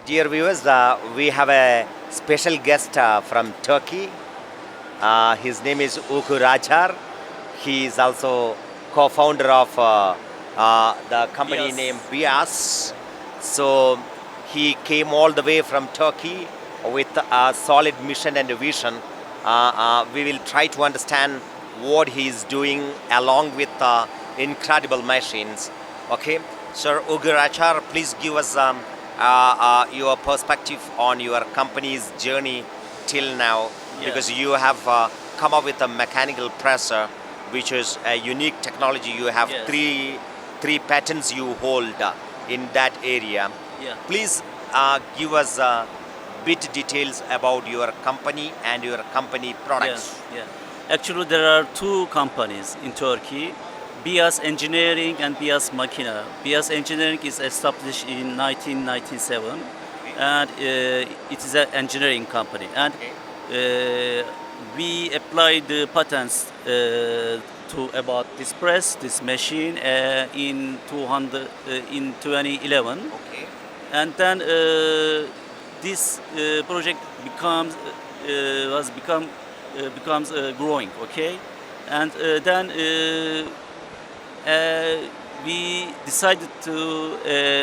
Dear viewers, we have a special guest from Turkey. His name is Ugur Acar. He is also co-founder of the company Bias. named Bias. So he came all the way from Turkey with a solid mission and a vision. We will try to understand what he is doing along with Incredible Machines. Okay, Sir Ugur Acar, please give us your perspective on your company's journey till now, Yeah. because you have come up with a mechanical presser, which is a unique technology. You have Yes. three patents you hold in that area. Yeah. Please give us bit details about your company and your company products. Yeah. Actually, there are two companies in Turkey, Bias Engineering and Bias Machina. Bias Engineering is established in 1997, and it is an engineering company. And we applied the patents to about this press, this machine, in 2011. Okay. And then this project becomes growing, okay, and then we decided to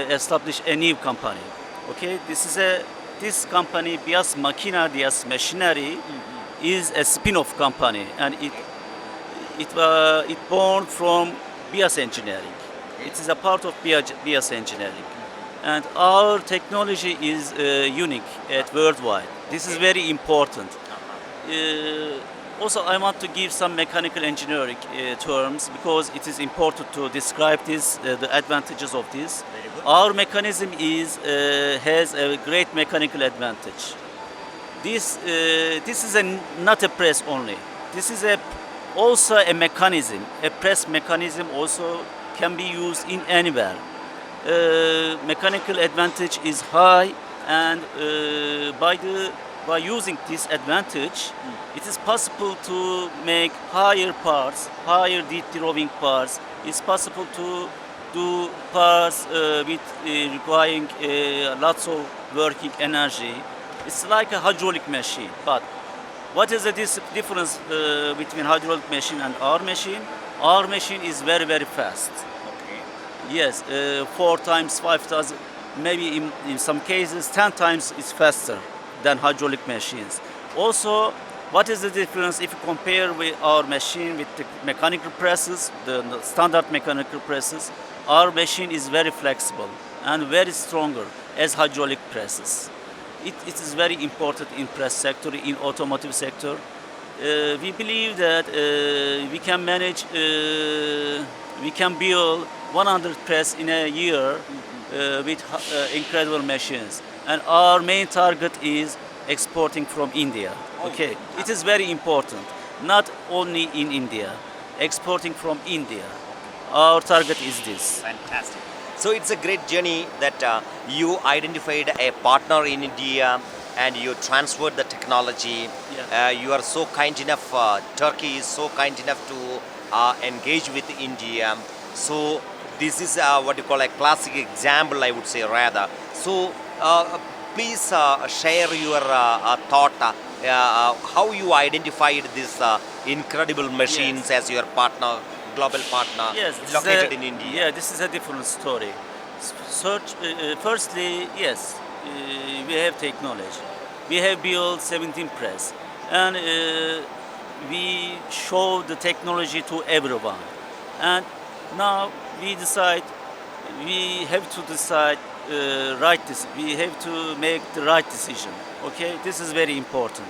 establish a new company, okay. This company, Bias Makina AS Machinery, is a spin-off company, and it born from Bias Engineering. It is a part of Bias Engineering. And our technology is unique at worldwide. This is very important. Also, I want to give some mechanical engineering terms, because it is important to describe this, the advantages of this. Very good. Our mechanism has a great mechanical advantage. This is not a press only. This is also a mechanism. A press mechanism also can be used in anywhere. Mechanical advantage is high, and by using this advantage, it is possible to make higher parts, higher drawing parts. It's possible to do parts with requiring lots of working energy. It's like a hydraulic machine. But what is the difference between hydraulic machine and our machine? Our machine is very, very fast. Yes, 4 times, 5 times, maybe in some cases 10 times is faster than hydraulic machines. Also, what is the difference if you compare with our machine with the mechanical presses, the standard mechanical presses? Our machine is very flexible and very stronger as hydraulic presses. It is very important in press sector, in automotive sector. We believe that we can manage, we can build 100 press in a year with incredible machines. And our main target is exporting from India. Okay, it is very important. Not only in India, exporting from India. Our target is this. Fantastic. So it's a great journey that you identified a partner in India and you transferred the technology. Yeah. You are so kind enough, Turkey is so kind enough to engage with India. So this is what you call a classic example, I would say rather. So please share your thought, how you identified this Incredible Machines as your partner, global partner, Yes, located in India. Yeah, this is a different story. Firstly, yes, we have technology. We have built 17 press, and we show the technology to everyone. And now we have to decide we have to make the right decision. Okay, this is very important.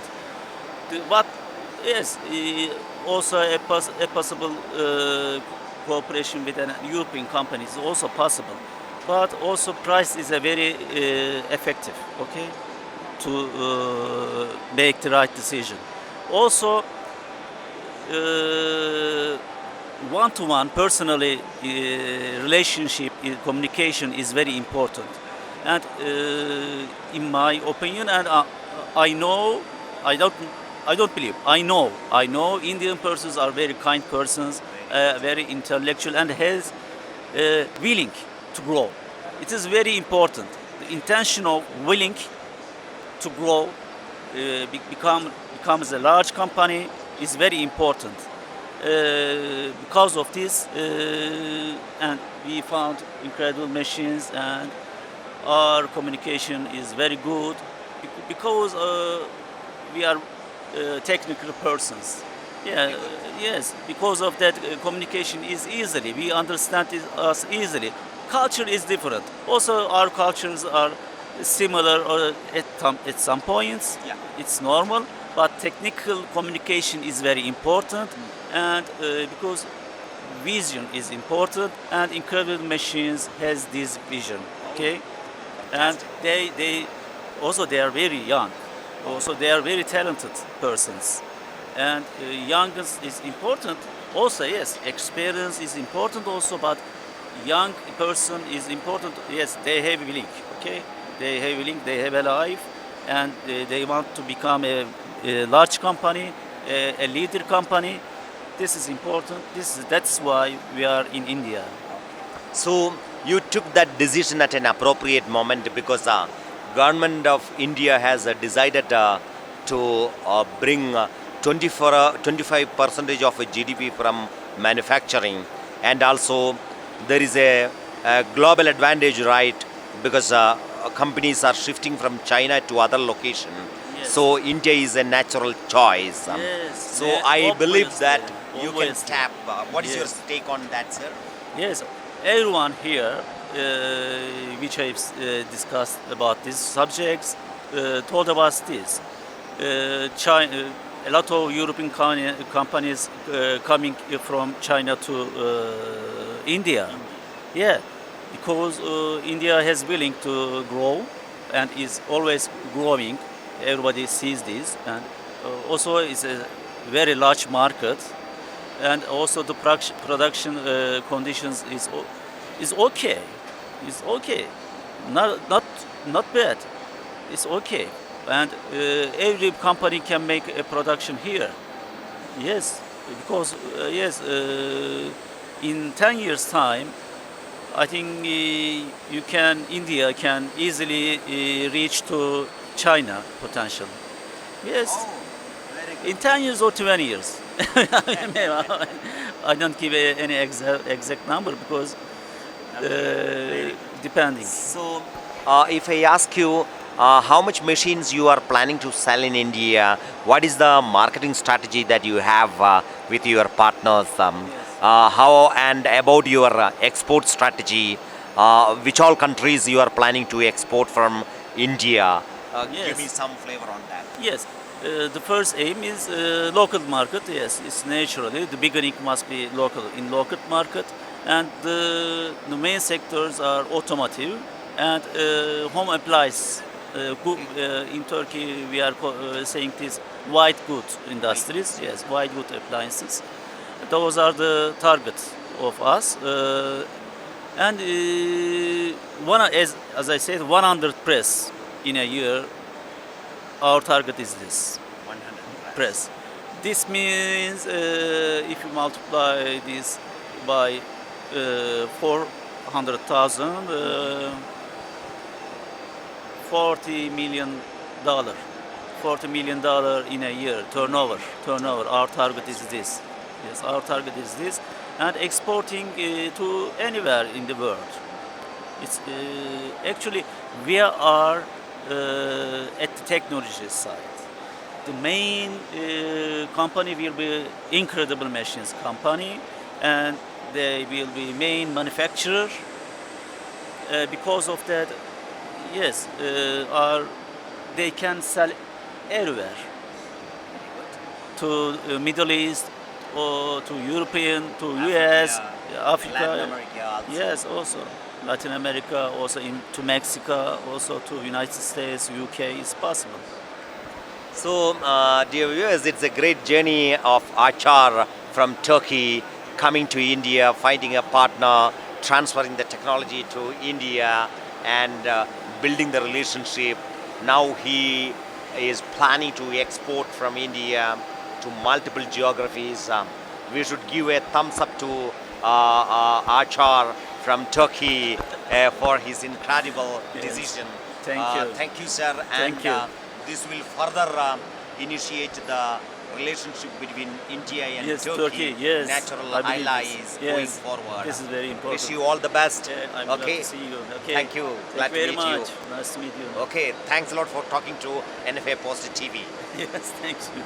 Also a possible cooperation with an European company is also possible, but also price is a very effective. Okay, to make the right decision. Also, one-to-one, personally, relationship, communication is very important. And in my opinion, and I know, I don't believe, I know Indian persons are very kind persons, very intellectual, and has willing to grow. It is very important. the intention of willing to grow, becomes a large company is very important. Because of this, and we found incredible machines, and our communication is very good because we are technical persons. Yeah, yes, because of that, communication is easily. We understand us easily. Culture is different. Also, our cultures are similar or at some points. Yeah. It's normal, but technical communication is very important, and because vision is important, and Incredible Machines has this vision. Okay, and they also they are very young. Also, they are very talented persons, and youngest is important. Also, yes, experience is important also, but young person is important. Yes, they have willing. Okay, they have willing. They have a life, and they want to become a large company, a leader company. This is important. That's why we are in India. So you took that decision at an appropriate moment because government of India has decided to bring 25 percentage of GDP from manufacturing, and also there is a global advantage, right? Because companies are shifting from China to other location. Yes. So India is a natural choice. Yes, So yeah, I believe obviously, that you can obviously. tap. What is your Yes. take on that, sir? Yes, everyone here, which I've discussed about these subjects, told about this. China, a lot of European companies coming from China to India. Yeah, because India has willing to grow and is always growing. Everybody sees this, and also it's a very large market, and also the production conditions is okay. It's okay, not bad. It's okay, and every company can make a production here. Yes, because yes, in 10 years time, I think India can easily reach to China potential. Yes, in 10 years or 20 years. I don't give any exact number because depending. So, if I ask you how much machines you are planning to sell in India, what is the marketing strategy that you have with your partners? How and about your export strategy? Which all countries you are planning to export from India? Give me Yes. some flavor on that. Yes, the first aim is local market. Yes, it's naturally the beginning must be local in local market, and the main sectors are automotive and home appliance. In Turkey, we are saying this white good industries. Yes, white good appliances. Those are the targets of us. And as I said, 100 press in a year. Our target is this 100. press. This means if you multiply this by 400,000, $40 million, $40 million in a year turnover. Turnover. Our target is this. Yes, our target is this, and exporting to anywhere in the world. It's actually we are at the technology side. The main company will be Incredible Machines company, and they will be main manufacturer. Because of that, yes, they can sell everywhere to Middle East or to European, to US, Africa. Latin America also. Yes, also Latin America, also to Mexico, also to United States, UK is possible. So, dear viewers, it's a great journey of Achar from Turkey coming to India, finding a partner, transferring the technology to India, and building the relationship. Now he is planning to export from India to multiple geographies. We should give a thumbs up to Achar from Turkey. for his incredible Yes. decision. Thank you. Thank you, sir. Thank And you. this will further initiate the relationship between India and Yes, Turkey. Turkey, yes. Natural I believe allies this. going Yes. forward. This is very important. Wish you all the best. Yeah, I'm Okay. glad to see you. Okay. Thank you. Glad Thank you to very meet much. you. Nice to meet you. Okay. Thanks a lot for talking to NFA Post TV. Yes, thank you.